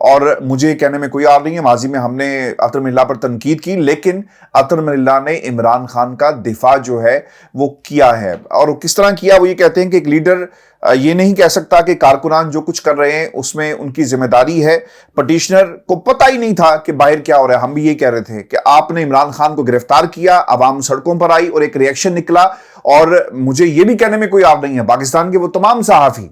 اور مجھے کہنے میں کوئی عار نہیں ہے، ماضی میں ہم نے اطہر من اللہ پر تنقید کی، لیکن اطہر من اللہ نے عمران خان کا دفاع جو ہے وہ کیا ہے۔ اور کس طرح کیا؟ وہ یہ کہتے ہیں کہ ایک لیڈر یہ نہیں کہہ سکتا کہ کارکنان جو کچھ کر رہے ہیں اس میں ان کی ذمہ داری ہے۔ پٹیشنر کو پتہ ہی نہیں تھا کہ باہر کیا ہو رہا ہے۔ ہم بھی یہ کہہ رہے تھے کہ آپ نے عمران خان کو گرفتار کیا، عوام سڑکوں پر آئی اور ایک ریئیکشن نکلا۔ اور مجھے یہ بھی کہنے میں کوئی عار نہیں ہے، پاکستان کے وہ تمام صحافی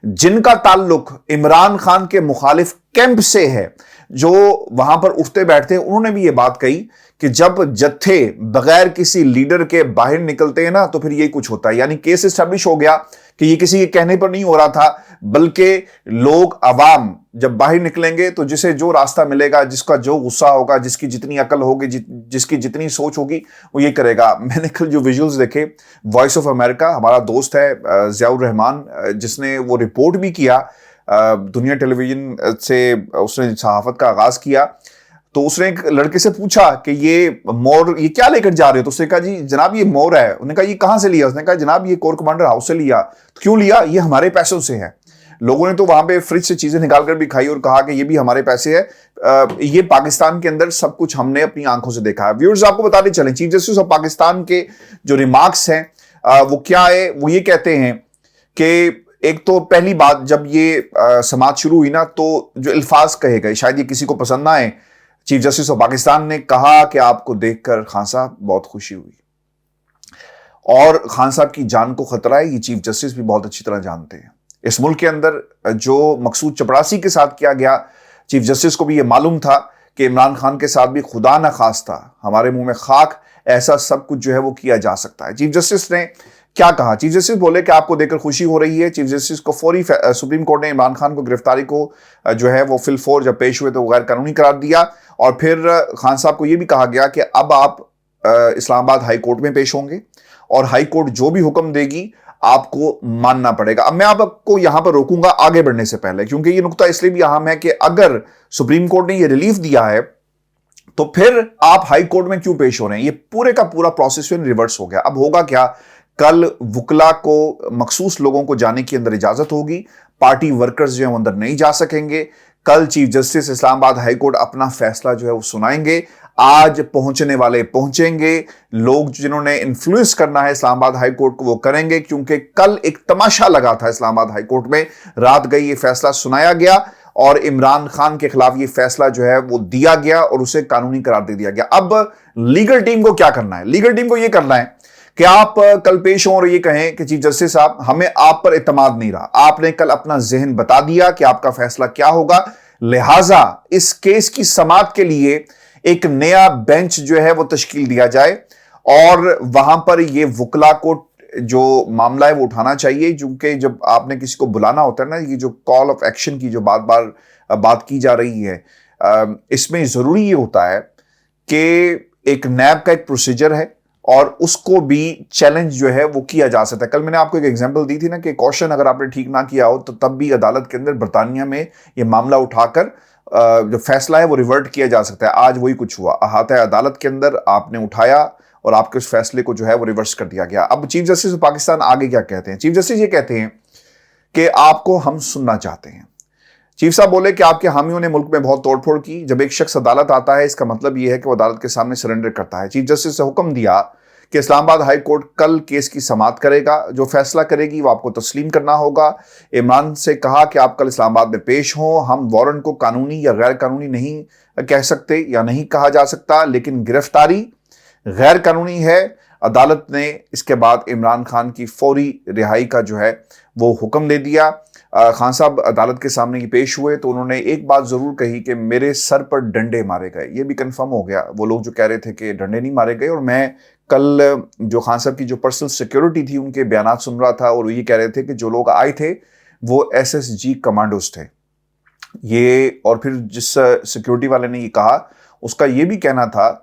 جن کا تعلق عمران خان کے مخالف کیمپ سے ہے، جو وہاں پر اٹھتے بیٹھتے ہیں، انہوں نے بھی یہ بات کہی کہ جب جتھے بغیر کسی لیڈر کے باہر نکلتے ہیں نا تو پھر یہ کچھ ہوتا ہے۔ یعنی کیس اسٹیبلش ہو گیا کہ یہ کسی کے کہنے پر نہیں ہو رہا تھا، بلکہ لوگ عوام جب باہر نکلیں گے تو جسے جو راستہ ملے گا، جس کا جو غصہ ہوگا، جس کی جتنی عقل ہوگی، جس کی جتنی سوچ ہوگی، وہ یہ کرے گا۔ میں نے کل جو ویژولز دیکھے، وائس آف امریکہ، ہمارا دوست ہے ضیاء الرحمان، جس نے وہ رپورٹ بھی کیا دنیا ٹیلی ویژن سے، اس نے صحافت کا آغاز کیا، تو اس نے ایک لڑکے سے پوچھا کہ یہ مور یہ کیا لے کر جا رہے ہو؟ تو اس نے کہا جی جناب یہ مور ہے۔ انہوں نے کہا یہ کہاں سے لیا؟ اس نے کہا جناب یہ کور کمانڈر ہاؤس سے لیا۔ تو کیوں لیا؟ یہ ہمارے پیسوں سے ہے۔ لوگوں نے تو وہاں پہ فریج سے چیزیں نکال کر بھی کھائی اور کہا کہ یہ بھی ہمارے پیسے ہے۔ یہ پاکستان کے اندر سب کچھ ہم نے اپنی آنکھوں سے دیکھا ہے۔ ویورز آپ کو بتاتے چلیں، چیف جسٹس آف پاکستان کے جو ریمارکس ہیں وہ کیا ہے؟ وہ یہ کہتے ہیں کہ ایک تو پہلی بات، جب یہ سماعت شروع ہوئی نا تو جو الفاظ کہے گئے شاید یہ کسی کو پسند نہ آئے۔ چیف جسٹس آف پاکستان نے کہا کہ آپ کو دیکھ کر خان صاحب بہت خوشی ہوئی، اور خان صاحب کی جان کو خطرہ ہے، یہ چیف جسٹس بھی بہت اچھی طرح جانتے ہیں۔ اس ملک کے اندر جو مقصود چپڑاسی کے ساتھ کیا گیا، چیف جسٹس کو بھی یہ معلوم تھا کہ عمران خان کے ساتھ بھی خدا نہ خواستہ ہمارے منہ میں خاک، ایسا سب کچھ جو ہے وہ کیا جا سکتا ہے۔ چیف جسٹس نے کیا کہا؟ چیف جسٹس بولے کہ آپ کو دیکھ کر خوشی ہو رہی ہے۔ چیف جسٹس کو فوری سپریم کورٹ نے عمران خان کو گرفتاری کو جو ہے وہ فی الفور جب پیش ہوئے تو غیر قانونی قرار دیا، اور پھر خان صاحب کو یہ بھی کہا گیا کہ اب آپ اسلام آباد ہائی کورٹ میں پیش ہوں گے، اور ہائی کورٹ جو بھی حکم دے گی آپ کو ماننا پڑے گا۔ اب میں آپ کو یہاں پر روکوں گا آگے بڑھنے سے پہلے، کیونکہ یہ نقطہ اس لیے بھی اہم ہے کہ اگر سپریم کورٹ نے یہ ریلیف دیا ہے تو پھر آپ ہائی کورٹ میں کیوں پیش ہو رہے ہیں؟ یہ پورے کا پورا پروسیس ریورس ہو گیا۔ اب ہوگا کیا؟ کل وکلا کو، مخصوص لوگوں کو جانے کی اندر اجازت ہوگی، پارٹی ورکرز جو ہیں اندر نہیں جا سکیں گے۔ کل چیف جسٹس اسلام آباد ہائی کورٹ اپنا فیصلہ جو ہے وہ سنائیں گے۔ آج پہنچنے والے پہنچیں گے، لوگ جنہوں نے انفلوئنس کرنا ہے اسلام آباد ہائی کورٹ کو وہ کریں گے، کیونکہ کل ایک تماشا لگا تھا اسلام آباد ہائی کورٹ میں، رات گئی یہ فیصلہ سنایا گیا اور عمران خان کے خلاف یہ فیصلہ جو ہے وہ دیا گیا اور اسے قانونی قرار دے دیا گیا۔ اب لیگل ٹیم کو کیا کرنا ہے؟ لیگل ٹیم کو یہ کرنا ہے کہ آپ کل پیش ہوں اور یہ کہیں کہ چیف جسٹس صاحب ہمیں آپ پر اعتماد نہیں رہا، آپ نے کل اپنا ذہن بتا دیا کہ آپ کا فیصلہ کیا ہوگا، لہٰذا اس کیس کی سماعت کے لیے ایک نیا بینچ جو ہے وہ تشکیل دیا جائے، اور وہاں پر یہ وکلا کو جو معاملہ ہے وہ اٹھانا چاہیے، کیونکہ جب آپ نے کسی کو بلانا ہوتا ہے نا، یہ جو کال آف ایکشن کی جو بات کی جا رہی ہے، اس میں ضروری یہ ہوتا ہے کہ ایک نیب کا ایک پروسیجر ہے اور اس کو بھی چیلنج جو ہے وہ کیا جا سکتا ہے۔ کل میں نے آپ کو ایک ایگزامپل دی تھی نا کہ کوشچن اگر آپ نے ٹھیک نہ کیا ہو تو تب بھی عدالت کے اندر برطانیہ میں یہ معاملہ اٹھا کر جو فیصلہ ہے وہ ریورٹ کیا جا سکتا ہے۔ آج وہی کچھ ہوا، احاطہ عدالت کے اندر آپ نے اٹھایا اور آپ کے اس فیصلے کو جو ہے وہ ریورس کر دیا گیا۔ اب چیف جسٹس آف پاکستان آگے کیا کہتے ہیں؟ چیف جسٹس یہ کہتے ہیں کہ آپ کو ہم سننا چاہتے ہیں۔ چیف صاحب بولے کہ آپ کے حامیوں نے ملک میں بہت توڑ پھوڑ کی، جب ایک شخص عدالت آتا ہے اس کا مطلب یہ ہے کہ وہ عدالت کے سامنے سرنڈر کرتا ہے۔ چیف جسٹس سے حکم دیا کہ اسلام آباد ہائی کورٹ کل کیس کی سماعت کرے گا، جو فیصلہ کرے گی وہ آپ کو تسلیم کرنا ہوگا۔ عمران سے کہا کہ آپ کل اسلام آباد میں پیش ہوں، ہم وارنٹ کو قانونی یا غیر قانونی نہیں کہہ سکتے یا نہیں کہا جا سکتا، لیکن گرفتاری غیر قانونی ہے۔ عدالت نے اس کے بعد عمران خان کی فوری رہائی کا جو ہے وہ حکم دے دیا۔ خان صاحب عدالت کے سامنے پیش ہوئے تو انہوں نے ایک بات ضرور کہی کہ میرے سر پر ڈنڈے مارے گئے۔ یہ بھی کنفرم ہو گیا، وہ لوگ جو کہہ رہے تھے کہ ڈنڈے نہیں مارے گئے، اور میں کل جو خان صاحب کی جو پرسنل سیکیورٹی تھی ان کے بیانات سن رہا تھا اور وہ یہ کہہ رہے تھے کہ جو لوگ آئے تھے وہ SSG کمانڈوز تھے یہ، اور پھر جس سیکیورٹی والے نے یہ کہا اس کا یہ بھی کہنا تھا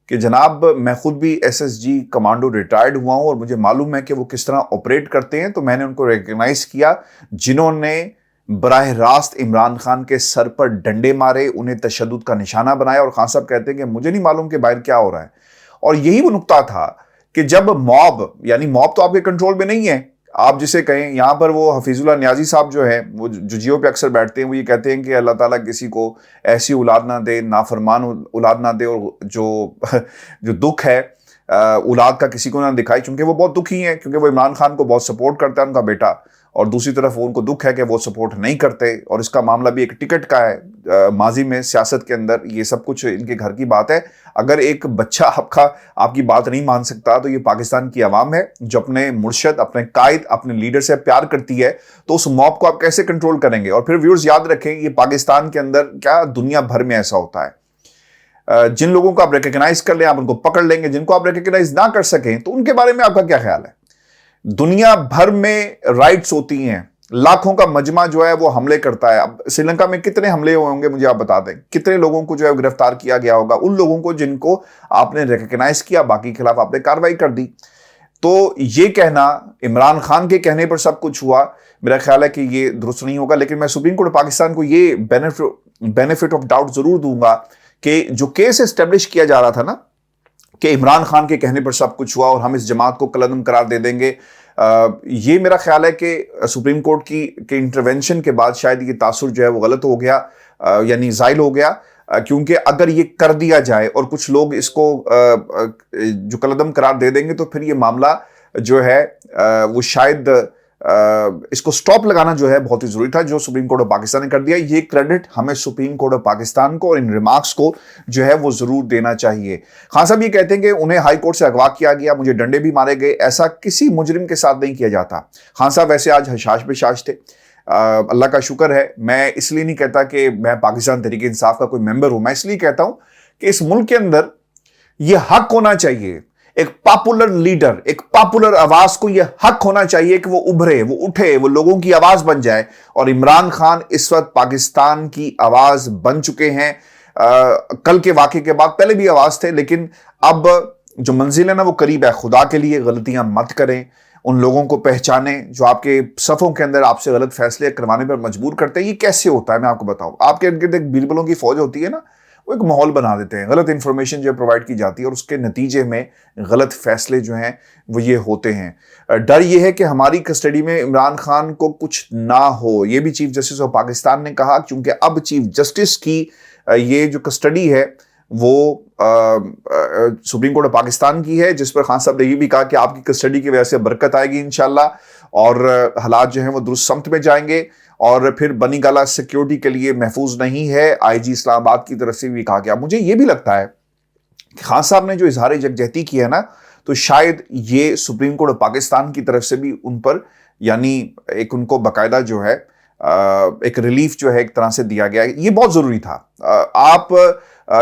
کہ جناب میں خود بھی SSG کمانڈو ریٹائرڈ ہوا ہوں اور مجھے معلوم ہے کہ وہ کس طرح آپریٹ کرتے ہیں، تو میں نے ان کو ریکگنائز کیا جنہوں نے براہ راست عمران خان کے سر پر ڈنڈے مارے، انہیں تشدد کا نشانہ بنایا۔ اور خان صاحب کہتے ہیں کہ مجھے نہیں معلوم کہ باہر کیا ہو رہا ہے، اور یہی وہ نقطہ تھا کہ جب موب، یعنی موب تو آپ کے کنٹرول میں نہیں ہے، آپ جسے کہیں یہاں پر وہ حفیظ اللہ نیازی صاحب جو ہیں وہ جو جیو پہ اکثر بیٹھتے ہیں، وہ یہ کہتے ہیں کہ اللہ تعالیٰ کسی کو ایسی اولاد نہ دے، نافرمان اولاد نہ دے، اور جو دکھ ہے اولاد کا کسی کو نہ دکھائے، چونکہ وہ بہت دکھی ہیں، کیونکہ وہ عمران خان کو بہت سپورٹ کرتا ہے ان کا بیٹا، اور دوسری طرف ان کو دکھ ہے کہ وہ سپورٹ نہیں کرتے، اور اس کا معاملہ بھی ایک ٹکٹ کا ہے۔ ماضی میں سیاست کے اندر یہ سب کچھ ان کے گھر کی بات ہے۔ اگر ایک بچہ آپ کی بات نہیں مان سکتا تو یہ پاکستان کی عوام ہے جو اپنے مرشد، اپنے قائد، اپنے لیڈر سے پیار کرتی ہے، تو اس موب کو آپ کیسے کنٹرول کریں گے؟ اور پھر ویورز یاد رکھیں، یہ پاکستان کے اندر کیا دنیا بھر میں ایسا ہوتا ہے، جن لوگوں کو آپ ریکگنائز کر لیں آپ ان کو پکڑ لیں گے، جن کو آپ ریکگنائز نہ کر سکیں تو ان کے بارے میں آپ کا کیا خیال ہے؟ دنیا بھر میں رائٹس ہوتی ہیں، لاکھوں کا مجمع جو ہے وہ حملے کرتا ہے۔ اب سری لنکا میں کتنے حملے ہوئے ہوں گے مجھے آپ بتا دیں، کتنے لوگوں کو جو ہے گرفتار کیا گیا ہوگا، ان لوگوں کو جن کو آپ نے ریکگنائز کیا، باقی کے خلاف آپ نے کارروائی کر دی۔ تو یہ کہنا عمران خان کے کہنے پر سب کچھ ہوا، میرا خیال ہے کہ یہ درست نہیں ہوگا۔ لیکن میں سپریم کورٹ پاکستان کو یہ بینیفٹ آف ڈاؤٹ ضرور دوں گا کہ جو کیس اسٹیبلش کیا جا رہا تھا نا کہ عمران خان کے کہنے پر سب کچھ ہوا اور ہم اس جماعت کو کلعدم قرار دے دیں گے، یہ میرا خیال ہے کہ سپریم کورٹ کی انٹرونشن کے بعد شاید یہ تاثر جو ہے وہ غلط ہو گیا، یعنی زائل ہو گیا، کیونکہ اگر یہ کر دیا جائے اور کچھ لوگ اس کو جو کلعدم قرار دے دیں گے تو پھر یہ معاملہ جو ہے وہ شاید اس کو سٹاپ لگانا جو ہے بہت ہی ضروری تھا، جو سپریم کورٹ آف پاکستان نے کر دیا۔ یہ کریڈٹ ہمیں سپریم کورٹ آف پاکستان کو اور ان ریمارکس کو جو ہے وہ ضرور دینا چاہیے۔ خان صاحب یہ کہتے ہیں کہ انہیں ہائی کورٹ سے اغوا کیا گیا، مجھے ڈنڈے بھی مارے گئے، ایسا کسی مجرم کے ساتھ نہیں کیا جاتا۔ خان صاحب ویسے آج حشاش بشاش تھے، اللہ کا شکر ہے۔ میں اس لیے نہیں کہتا کہ میں پاکستان تحریک انصاف کا کوئی ممبر ہوں، میں اس لیے کہتا ہوں کہ اس ملک کے اندر یہ حق ہونا چاہیے، ایک پاپولر لیڈر، ایک پاپولر آواز کو یہ حق ہونا چاہیے کہ وہ ابھرے، وہ اٹھے، وہ لوگوں کی آواز بن جائے، اور عمران خان اس وقت پاکستان کی آواز بن چکے ہیں۔ کل کے واقعے کے بعد پہلے بھی آواز تھے، لیکن اب جو منزل ہے نا وہ قریب ہے۔ خدا کے لیے غلطیاں مت کریں، ان لوگوں کو پہچانیں جو آپ کے صفوں کے اندر آپ سے غلط فیصلے کروانے پر مجبور کرتے ہیں۔ یہ کیسے ہوتا ہے میں آپ کو بتاؤں، آپ کے ارد گرد ایک بیربلوں کی فوج ہوتی ہے نا، وہ ایک ماحول بنا دیتے ہیں، غلط انفارمیشن جو پرووائڈ کی جاتی ہے اور اس کے نتیجے میں غلط فیصلے جو ہیں وہ یہ ہوتے ہیں۔ ڈر یہ ہے کہ ہماری کسٹڈی میں عمران خان کو کچھ نہ ہو، یہ بھی چیف جسٹس آف پاکستان نے کہا، کیونکہ اب چیف جسٹس کی یہ جو کسٹڈی ہے وہ سپریم کورٹ آف پاکستان کی ہے، جس پر خان صاحب نے یہ بھی کہا کہ آپ کی کسٹڈی کی وجہ سے برکت آئے گی انشاءاللہ، اور حالات جو ہیں وہ درست سمت میں جائیں گے، اور پھر بنی گالہ سیکیورٹی کے لیے محفوظ نہیں ہے۔ آئی جی اسلام آباد کی طرف سے بھی کہا گیا۔ مجھے یہ بھی لگتا ہے کہ خان صاحب نے جو اظہار یکجہتی کی ہے نا، تو شاید یہ سپریم کورٹ آف پاکستان کی طرف سے بھی ان پر یعنی ایک ان کو باقاعدہ جو ہے ایک ریلیف جو ہے ایک طرح سے دیا گیا ہے۔ یہ بہت ضروری تھا۔ آپ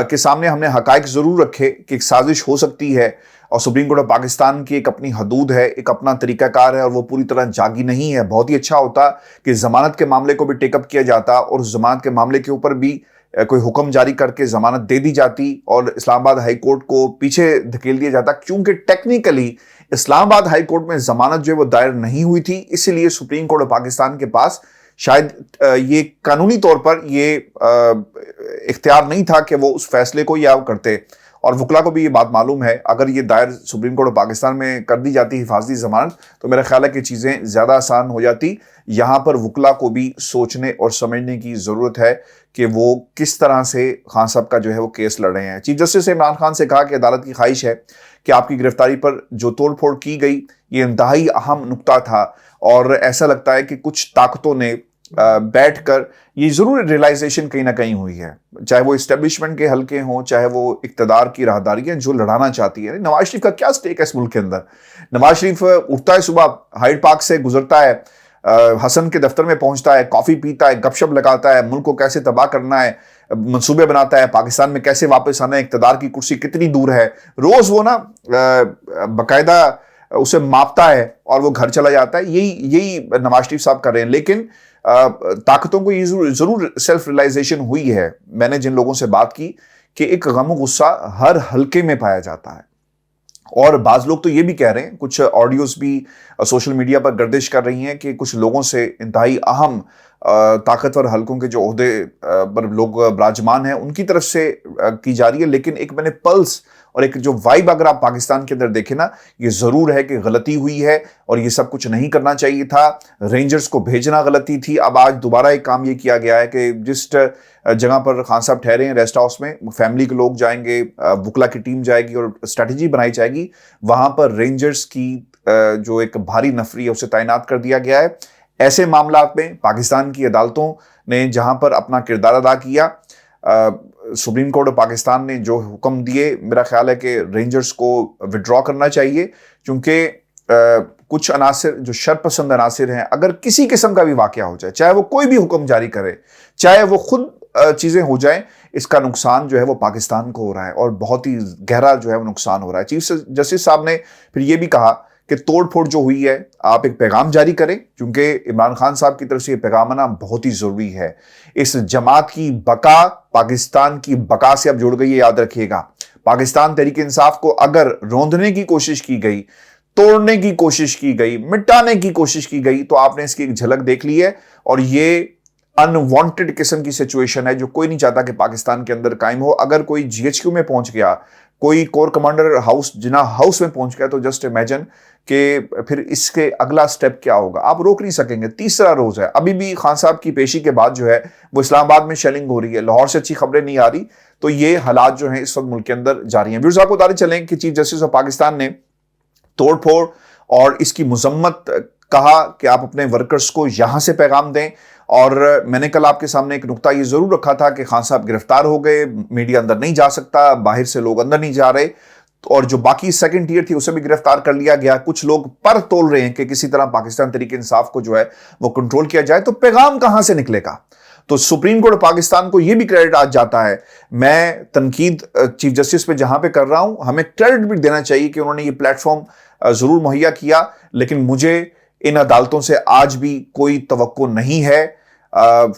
کے سامنے ہم نے حقائق ضرور رکھے کہ ایک سازش ہو سکتی ہے، اور سپریم کورٹ آف پاکستان کی ایک اپنی حدود ہے، ایک اپنا طریقہ کار ہے، اور وہ پوری طرح جاگی نہیں ہے۔ بہت ہی اچھا ہوتا کہ ضمانت کے معاملے کو بھی ٹیک اپ کیا جاتا، اور اس ضمانت کے معاملے کے اوپر بھی کوئی حکم جاری کر کے ضمانت دے دی جاتی، اور اسلام آباد ہائی کورٹ کو پیچھے دھکیل دیا جاتا، کیونکہ ٹیکنیکلی اسلام آباد ہائی کورٹ میں ضمانت جو ہے وہ دائر نہیں ہوئی تھی، اسی لیے سپریم کورٹ آف پاکستان کے پاس شاید یہ قانونی طور پر یہ اختیار نہیں تھا کہ وہ اس فیصلے کو یا کرتے۔ اور وکلا کو بھی یہ بات معلوم ہے، اگر یہ دائر سپریم کورٹ آف پاکستان میں کر دی جاتی حفاظتی ضمانت تو میرا خیال ہے کہ چیزیں زیادہ آسان ہو جاتی۔ یہاں پر وکلا کو بھی سوچنے اور سمجھنے کی ضرورت ہے کہ وہ کس طرح سے خان صاحب کا جو ہے وہ کیس لڑ رہے ہیں۔ چیف جسٹس عمران خان سے کہا کہ عدالت کی خواہش ہے کہ آپ کی گرفتاری پر جو توڑ پھوڑ کی گئی یہ انتہائی اہم نکتہ تھا، اور ایسا لگتا ہے کہ کچھ طاقتوں نے بیٹھ کر یہ ضرور ریلائزیشن کہیں نہ کہیں ہوئی ہے، چاہے وہ اسٹیبلشمنٹ کے حلقے ہوں، چاہے وہ اقتدار کی راہداریاں جو لڑانا چاہتی ہے۔ نواز شریف کا کیا سٹیک ہے اس ملک کے اندر؟ نواز شریف اٹھتا ہے صبح، ہائیڈ پارک سے گزرتا ہے، حسن کے دفتر میں پہنچتا ہے، کافی پیتا ہے، گپ شپ لگاتا ہے، ملک کو کیسے تباہ کرنا ہے منصوبے بناتا ہے، پاکستان میں کیسے واپس آنا ہے، اقتدار کی کرسی کتنی دور ہے، روز وہ نا باقاعدہ اسے ماپتا ہے اور وہ گھر چلا جاتا ہے۔ یہی نواز شریف صاحب کر رہے ہیں، لیکن طاقتوں کو یہ ضرور سیلف ریلائزیشن ہوئی ہے، میں نے جن لوگوں سے بات کی، کہ ایک غم و غصہ ہر حلقے میں پایا جاتا ہے، اور بعض لوگ تو یہ بھی کہہ رہے ہیں، کچھ آڈیوز بھی سوشل میڈیا پر گردش کر رہی ہیں کہ کچھ لوگوں سے انتہائی اہم طاقتور حلقوں کے جو عہدے پر لوگ براجمان ہیں ان کی طرف سے کی جا رہی ہے. لیکن ایک میں نے پلس اور ایک جو وائب اگر آپ پاکستان کے اندر دیکھیں نا, یہ ضرور ہے کہ غلطی ہوئی ہے اور یہ سب کچھ نہیں کرنا چاہیے تھا. رینجرز کو بھیجنا غلطی تھی. اب آج دوبارہ ایک کام یہ کیا گیا ہے کہ جس جگہ پر خان صاحب ٹھہرے ہیں ریسٹ ہاؤس میں, فیملی کے لوگ جائیں گے, وکلا کی ٹیم جائے گی اور اسٹریٹجی بنائی جائے گی. وہاں پر رینجرز کی جو ایک بھاری نفری ہے اسے تعینات کر دیا گیا ہے. ایسے معاملات میں پاکستان کی عدالتوں نے جہاں پر اپنا کردار ادا کیا, سپریم کورٹ آف پاکستان نے جو حکم دیے, میرا خیال ہے کہ رینجرز کو وڈرا کرنا چاہیے, کیونکہ کچھ عناصر جو شرپسند عناصر ہیں, اگر کسی قسم کا بھی واقعہ ہو جائے, چاہے وہ کوئی بھی حکم جاری کرے, چاہے وہ خود چیزیں ہو جائیں, اس کا نقصان جو ہے وہ پاکستان کو ہو رہا ہے اور بہت ہی گہرا جو ہے وہ نقصان ہو رہا ہے. چیف جسٹس صاحب نے پھر یہ بھی کہا کہ توڑ پھوڑ جو ہوئی ہے آپ ایک پیغام جاری کریں, کیونکہ عمران خان صاحب کی طرف سے یہ پیغام آنا بہت ہی ضروری ہے. اس جماعت کی بقا پاکستان کی بقا سے اب جڑ گئی ہے, یاد رکھیے گا. پاکستان تحریک انصاف کو اگر روندنے کی کوشش کی گئی, توڑنے کی کوشش کی گئی, مٹانے کی کوشش کی گئی, تو آپ نے اس کی ایک جھلک دیکھ لی ہے. اور یہ انوانٹڈ قسم کی سچویشن ہے جو کوئی نہیں چاہتا کہ پاکستان کے اندر قائم ہو. اگر کوئی جی ایچ کیو میں پہنچ گیا, کوئی کور کمانڈر ہاؤس جناح ہاؤس میں پہنچ گیا, تو جسٹ امیجن کہ پھر اس کے اگلا سٹیپ کیا ہوگا. آپ روک نہیں سکیں گے. تیسرا روز ہے, ابھی بھی خان صاحب کی پیشی کے بعد جو ہے وہ اسلام آباد میں شیلنگ ہو رہی ہے, لاہور سے اچھی خبریں نہیں آ رہی. تو یہ حالات جو ہیں اس وقت ملک کے اندر جاری ہیں. ویورز آپ کو بتاتے چلیں کہ چیف جسٹس آف پاکستان نے توڑ پھوڑ اور اس کی مذمت کہا کہ آپ اپنے ورکرز کو یہاں سے پیغام دیں. اور میں نے کل آپ کے سامنے ایک نقطہ یہ ضرور رکھا تھا کہ خان صاحب گرفتار ہو گئے, میڈیا اندر نہیں جا سکتا, باہر سے لوگ اندر نہیں جا رہے, اور جو باقی سیکنڈ ٹیئر تھی اسے بھی گرفتار کر لیا گیا. کچھ لوگ پر تول رہے ہیں کہ کسی طرح پاکستان تحریک انصاف کو جو ہے وہ کنٹرول کیا جائے. تو پیغام کہاں سے نکلے گا؟ تو سپریم کورٹ پاکستان کو یہ بھی کریڈٹ آج جاتا ہے. میں تنقید چیف جسٹس پہ جہاں پہ کر رہا ہوں, ہمیں کریڈٹ بھی دینا چاہیے کہ انہوں نے یہ پلیٹ فارم ضرور مہیا کیا. لیکن مجھے ان عدالتوں سے آج بھی کوئی توقع نہیں ہے.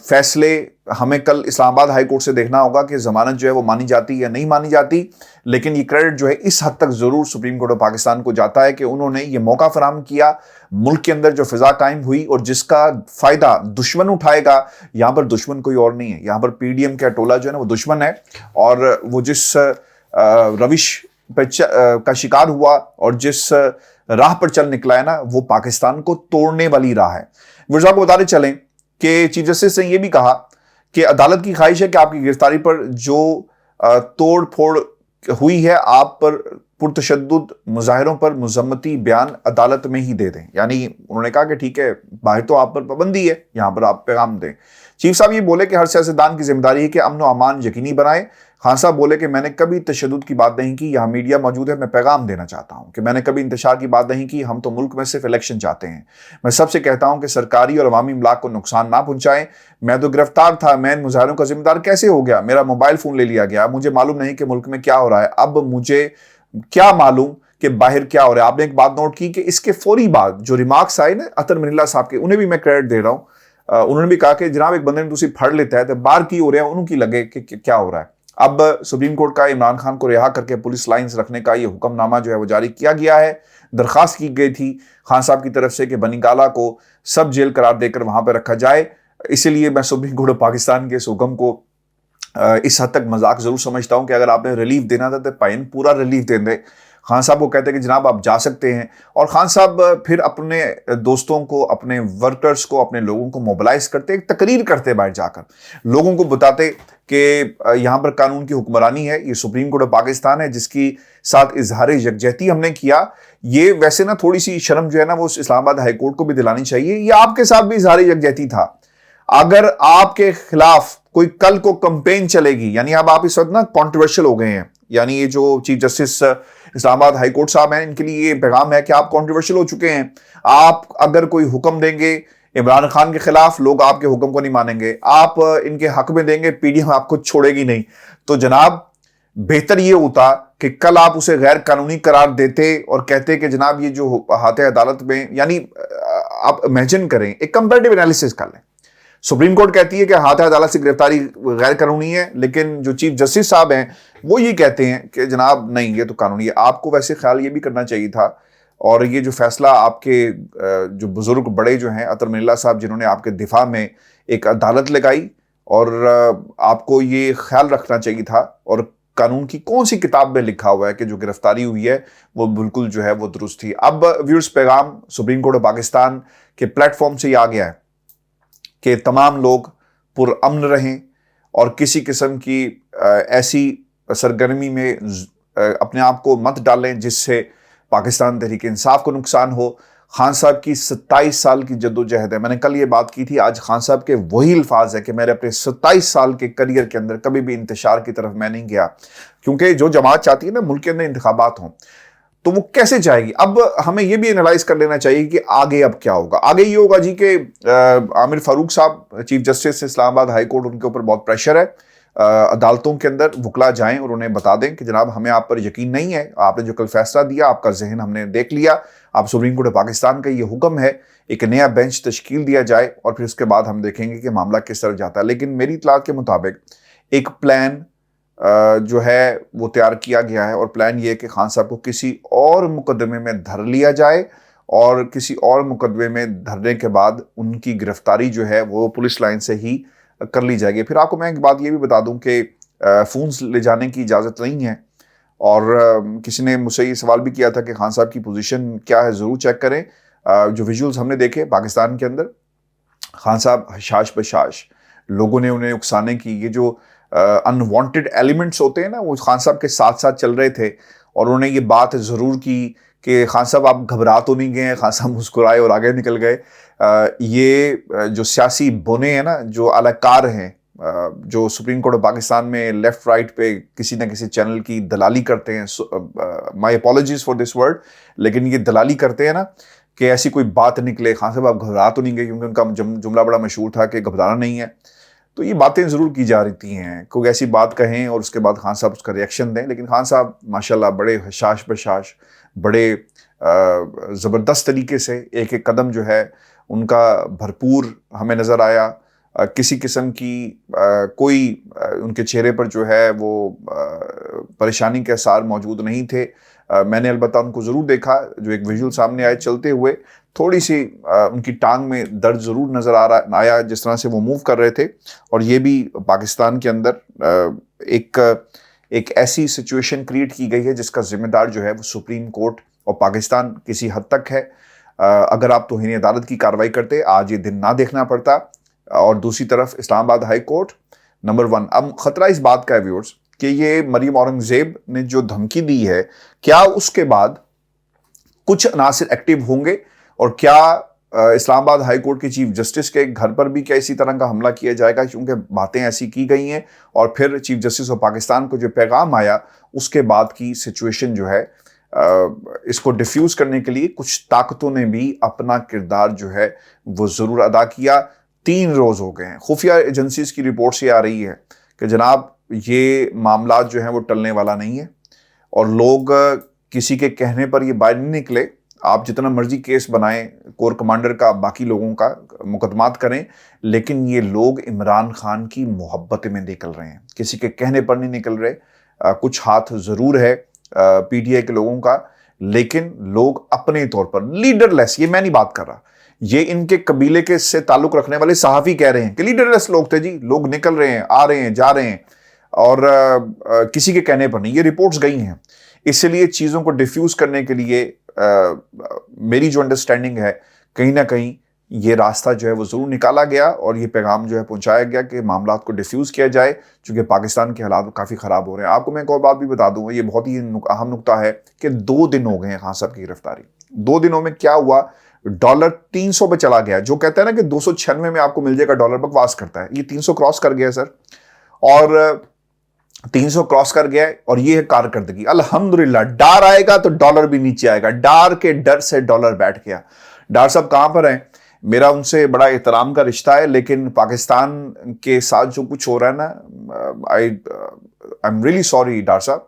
فیصلے ہمیں کل اسلام آباد ہائی کورٹ سے دیکھنا ہوگا کہ ضمانت جو ہے وہ مانی جاتی یا نہیں مانی جاتی. لیکن یہ کریڈٹ جو ہے اس حد تک ضرور سپریم کورٹ آف پاکستان کو جاتا ہے کہ انہوں نے یہ موقع فراہم کیا. ملک کے اندر جو فضا قائم ہوئی اور جس کا فائدہ دشمن اٹھائے گا, یہاں پر دشمن کوئی اور نہیں ہے, یہاں پر پی ڈی ایم کا ٹولہ جو ہے نا وہ دشمن ہے. اور وہ جس روش کا شکار ہوا اور جس راہ پر چل نکلا ہے نا, وہ پاکستان کو توڑنے والی راہ ہے. مرزا کو بتاتے چلیں کہ چیف جسٹس نے یہ بھی کہا کہ عدالت کی خواہش ہے کہ آپ کی گرفتاری پر جو توڑ پھوڑ ہوئی ہے, آپ پر پرتشدد مظاہروں پر مذمتی بیان عدالت میں ہی دے دیں. یعنی انہوں نے کہا کہ ٹھیک ہے, باہر تو آپ پر پابندی ہے, یہاں پر آپ پیغام دیں. چیف صاحب یہ بولے کہ ہر سیاستدان کی ذمہ داری ہے کہ امن و امان یقینی بنائے. خان صاحب بولے کہ میں نے کبھی تشدد کی بات نہیں کی, یہاں میڈیا موجود ہے, میں پیغام دینا چاہتا ہوں کہ میں نے کبھی انتشار کی بات نہیں کی, ہم تو ملک میں صرف الیکشن چاہتے ہیں. میں سب سے کہتا ہوں کہ سرکاری اور عوامی املاک کو نقصان نہ پہنچائیں. میں تو گرفتار تھا, میں ان مظاہروں کا ذمہ دار کیسے ہو گیا؟ میرا موبائل فون لے لیا گیا, مجھے معلوم نہیں کہ ملک میں کیا ہو رہا ہے. اب مجھے کیا معلوم کہ باہر کیا ہو رہا ہے؟ آپ نے ایک بات نوٹ کی کہ اس کے فوری بعد جو ریمارکس آئے نا عطر منیلا صاحب کے, انہیں بھی میں کریڈٹ دے رہا ہوں. انہوں نے بھی کہا کہ جناب ایک بندے نے دوسری پھڑ لیتا ہے تو باہر کی ہو رہے ہیں, انہوں کی لگے کہ کیا ہو رہا ہے. اب سپریم کورٹ کا عمران خان کو رہا کر کے پولیس لائنز رکھنے کا یہ حکم نامہ جو ہے وہ جاری کیا گیا ہے. درخواست کی گئی تھی خان صاحب کی طرف سے کہ بنی گالہ کو سب جیل قرار دے کر وہاں پہ رکھا جائے. اسی لیے میں سپریم کورٹ آف پاکستان کے اس حکم کو اس حد تک مذاق ضرور سمجھتا ہوں کہ اگر آپ نے ریلیف دینا تھا تو پائن پورا ریلیف دیں دے. خان صاحب کو کہتے ہیں کہ جناب آپ جا سکتے ہیں, اور خان صاحب پھر اپنے دوستوں کو, اپنے ورکرز کو, اپنے لوگوں کو موبلائز کرتے, ایک تقریر کرتے باہر جا کر, لوگوں کو بتاتے کہ یہاں پر قانون کی حکمرانی ہے, یہ سپریم کورٹ آف پاکستان ہے جس کی ساتھ اظہار یکجہتی ہم نے کیا. یہ ویسے نا تھوڑی سی شرم جو ہے نا وہ اسلام آباد ہائی کورٹ کو بھی دلانی چاہیے. یہ آپ کے ساتھ بھی اظہار یکجہتی تھا. اگر آپ کے خلاف کوئی کل کو کمپین چلے گی, یعنی اب آپ اس وقت نا کانٹروورشل ہو گئے ہیں, یعنی یہ جو چیف جسٹس اسلام آباد ہائی کورٹ صاحب ہیں ان کے لیے یہ پیغام ہے کہ آپ کانٹروورشل ہو چکے ہیں. آپ اگر کوئی حکم دیں گے عمران خان کے خلاف, لوگ آپ کے حکم کو نہیں مانیں گے. آپ ان کے حق میں دیں گے, پی ڈی ایم آپ کو چھوڑے گی نہیں. تو جناب بہتر یہ ہوتا کہ کل آپ اسے غیر قانونی قرار دیتے اور کہتے کہ جناب یہ جو ہاتھ عدالت میں, یعنی آپ امیجن کریں, ایک کمپیریٹیو انالیسس کر لیں. سپریم کورٹ کہتی ہے کہ ہاتھ عدالت سے گرفتاری غیر قانونی ہے, لیکن جو چیف جسٹس صاحب ہیں وہ یہ کہتے ہیں کہ جناب نہیں یہ تو قانونی ہے. آپ کو ویسے خیال یہ بھی کرنا چاہیے تھا اور یہ جو فیصلہ آپ کے جو بزرگ بڑے جو ہیں اطہر من اللہ صاحب جنہوں نے آپ کے دفاع میں ایک عدالت لگائی، اور آپ کو یہ خیال رکھنا چاہیے تھا، اور قانون کی کون سی کتاب میں لکھا ہوا ہے کہ جو گرفتاری ہوئی ہے وہ بالکل جو ہے وہ درست تھی۔ اب ویورز پیغام سپریم کورٹ آف پاکستان کے پلیٹ فارم سے یہ آ گیا ہے کہ تمام لوگ پرامن رہیں اور کسی قسم کی ایسی سرگرمی میں اپنے آپ کو مت ڈالیں جس سے پاکستان تحریک انصاف کو نقصان ہو۔ خان صاحب کی 27 سال کی جدوجہد ہے، میں نے کل یہ بات کی تھی، آج خان صاحب کے وہی الفاظ ہے کہ میرے اپنے 27 سال کے کریئر کے اندر کبھی بھی انتشار کی طرف میں نہیں گیا، کیونکہ جو جماعت چاہتی ہے نا ملک کے اندر انتخابات ہوں تو وہ کیسے جائے گی۔ اب ہمیں یہ بھی انالائز کر لینا چاہیے کہ آگے اب کیا ہوگا۔ آگے یہ ہوگا جی کہ عامر فاروق صاحب چیف جسٹس اسلام آباد ہائی کورٹ، ان کے اوپر بہت پریشر ہے، عدالتوں کے اندر وکلا جائیں اور انہیں بتا دیں کہ جناب ہمیں آپ پر یقین نہیں ہے، آپ نے جو کل فیصلہ دیا آپ کا ذہن ہم نے دیکھ لیا، آپ سپریم کورٹ پاکستان کا یہ حکم ہے، ایک نیا بینچ تشکیل دیا جائے اور پھر اس کے بعد ہم دیکھیں گے کہ معاملہ کس طرح جاتا ہے۔ لیکن میری اطلاعات کے مطابق ایک پلان جو ہے وہ تیار کیا گیا ہے، اور پلان یہ ہے کہ خان صاحب کو کسی اور مقدمے میں دھر لیا جائے، اور کسی اور مقدمے میں دھرنے کے بعد ان کی گرفتاری جو ہے وہ پولیس لائن سے ہی کر لی جائے گی۔ پھر آپ کو میں ایک بات یہ بھی بتا دوں کہ فونز لے جانے کی اجازت نہیں ہے، اور کسی نے مجھ سے یہ سوال بھی کیا تھا کہ خان صاحب کی پوزیشن کیا ہے، ضرور چیک کریں۔ جو ویژولز ہم نے دیکھے پاکستان کے اندر، خان صاحب حشاش بشاش، لوگوں نے انہیں اکسانے کی، یہ جو انوانٹڈ ایلیمنٹس ہوتے ہیں نا وہ خان صاحب کے ساتھ ساتھ چل رہے تھے، اور انہوں نے یہ بات ضرور کی کہ خان صاحب آپ گھبرا تو نہیں گئے ہیں۔ خان صاحب مسکرائے اور آگے نکل گئے۔ یہ جو سیاسی بونے ہیں نا، جو اعلی کار ہیں، جو سپریم کورٹ آف پاکستان میں لیفٹ رائٹ پہ کسی نہ کسی چینل کی دلالی کرتے ہیں، مائی اپالوجیز فار دس ورڈ، لیکن یہ دلالی کرتے ہیں نا کہ ایسی کوئی بات نکلے خان صاحب آپ گھبرا تو نہیں گئے، کیونکہ ان کا جملہ بڑا مشہور تھا کہ گھبرانا نہیں ہے، تو یہ باتیں ضرور کی جا رہی ہیں، کوئی ایسی بات کہیں اور اس کے بعد خان صاحب اس کا ریئیکشن دیں۔ لیکن خان صاحب ماشاءاللہ بڑے حشاش بشاش، بڑے زبردست طریقے سے ایک ایک قدم جو ہے ان کا بھرپور ہمیں نظر آیا، کسی قسم کی کوئی ان کے چہرے پر جو ہے وہ پریشانی کے آثار موجود نہیں تھے۔ میں نے البتہ ان کو ضرور دیکھا، جو ایک ویژول سامنے آئے چلتے ہوئے، تھوڑی سی ان کی ٹانگ میں درد ضرور نظر آیا جس طرح سے وہ موو کر رہے تھے، اور یہ بھی پاکستان کے اندر ایک ایسی سچویشن کریٹ کی گئی ہے جس کا ذمہ دار جو ہے وہ سپریم کورٹ اور پاکستان کسی حد تک ہے۔ اگر آپ توہین عدالت کی کارروائی کرتے آج یہ دن نہ دیکھنا پڑتا، اور دوسری طرف اسلام آباد ہائی کورٹ نمبر 1۔ اب خطرہ اس بات کا ہے ویورز کہ یہ مریم اورنگزیب نے جو دھمکی دی ہے، کیا اس کے بعد کچھ عناصر ایکٹیو ہوں گے، اور کیا اسلام آباد ہائی کورٹ کے چیف جسٹس کے گھر پر بھی کیا اسی طرح کا حملہ کیا جائے گا، کیونکہ باتیں ایسی کی گئی ہیں، اور پھر چیف جسٹس آف پاکستان کو جو پیغام آیا اس کے بعد کی سچویشن جو ہے اس کو ڈیفیوز کرنے کے لیے کچھ طاقتوں نے بھی اپنا کردار جو ہے وہ ضرور ادا کیا۔ 3 روز ہو گئے ہیں، خفیہ ایجنسیز کی رپورٹ سے آ رہی ہے کہ جناب یہ معاملات جو ہیں وہ ٹلنے والا نہیں ہے، اور لوگ کسی کے کہنے پر یہ باہر نہیں نکلے۔ آپ جتنا مرضی کیس بنائیں کور کمانڈر کا، باقی لوگوں کا مقدمات کریں، لیکن یہ لوگ عمران خان کی محبت میں نکل رہے ہیں، کسی کے کہنے پر نہیں نکل رہے۔ کچھ ہاتھ ضرور ہے پی ٹی آئی کے لوگوں کا، لیکن لوگ اپنے طور پر لیڈر لیس، یہ میں نہیں بات کر رہا، یہ ان کے قبیلے کے سے تعلق رکھنے والے صحافی کہہ رہے ہیں کہ لیڈر لیس لوگ تھے جی، لوگ نکل رہے ہیں، آ رہے ہیں، جا رہے ہیں، اور کسی کے کہنے پر نہیں، یہ رپورٹس گئی ہیں۔ اس لیے چیزوں کو ڈیفیوز کرنے کے لیے میری جو انڈرسٹینڈنگ ہے، کہیں نہ کہیں یہ راستہ جو ہے وہ ضرور نکالا گیا، اور یہ پیغام جو ہے پہنچایا گیا کہ معاملات کو ڈیفیوز کیا جائے، چونکہ پاکستان کے حالات کافی خراب ہو رہے ہیں۔ آپ کو میں ایک اور بات بھی بتا دوں، یہ بہت ہی اہم نقطہ ہے کہ 2 دن ہو گئے ہیں خان صاحب کی گرفتاری۔ 2 دنوں میں کیا ہوا؟ ڈالر 300 پہ چلا گیا، جو کہتا ہے نا کہ 296 میں آپ کو مل جائے گا ڈالر، بکواس کرتا ہے، یہ 300 کراس کر گیا سر، اور 300 کراس کر گیا، اور یہ ہے کارکردگی۔ الحمدللہ ڈار آئے گا تو ڈالر بھی نیچے آئے گا، ڈار کے ڈر سے ڈالر بیٹھ گیا۔ ڈار صاحب کہاں پر ہیں؟ میرا ان سے بڑا احترام کا رشتہ ہے، لیکن پاکستان کے ساتھ جو کچھ ہو رہا ہے نا، I'm really sorry ڈار صاحب،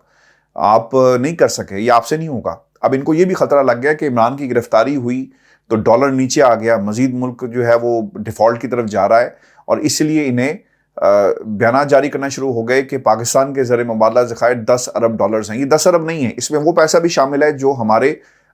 آپ نہیں کر سکے، یہ آپ سے نہیں ہوگا۔ اب ان کو یہ بھی خطرہ لگ گیا کہ عمران کی گرفتاری ہوئی تو ڈالر نیچے آ گیا، مزید ملک جو ہے وہ ڈیفالٹ کی طرف جا رہا ہے، اور اس لیے انہیں بیانات جاری کرنا شروع ہو گئے کہ پاکستان کے زر مبادلہ ذخائر 10 ارب ڈالرز ہیں۔ یہ 10 ارب نہیں ہے، اس میں وہ پیسہ بھی شامل ہے جو ہمارے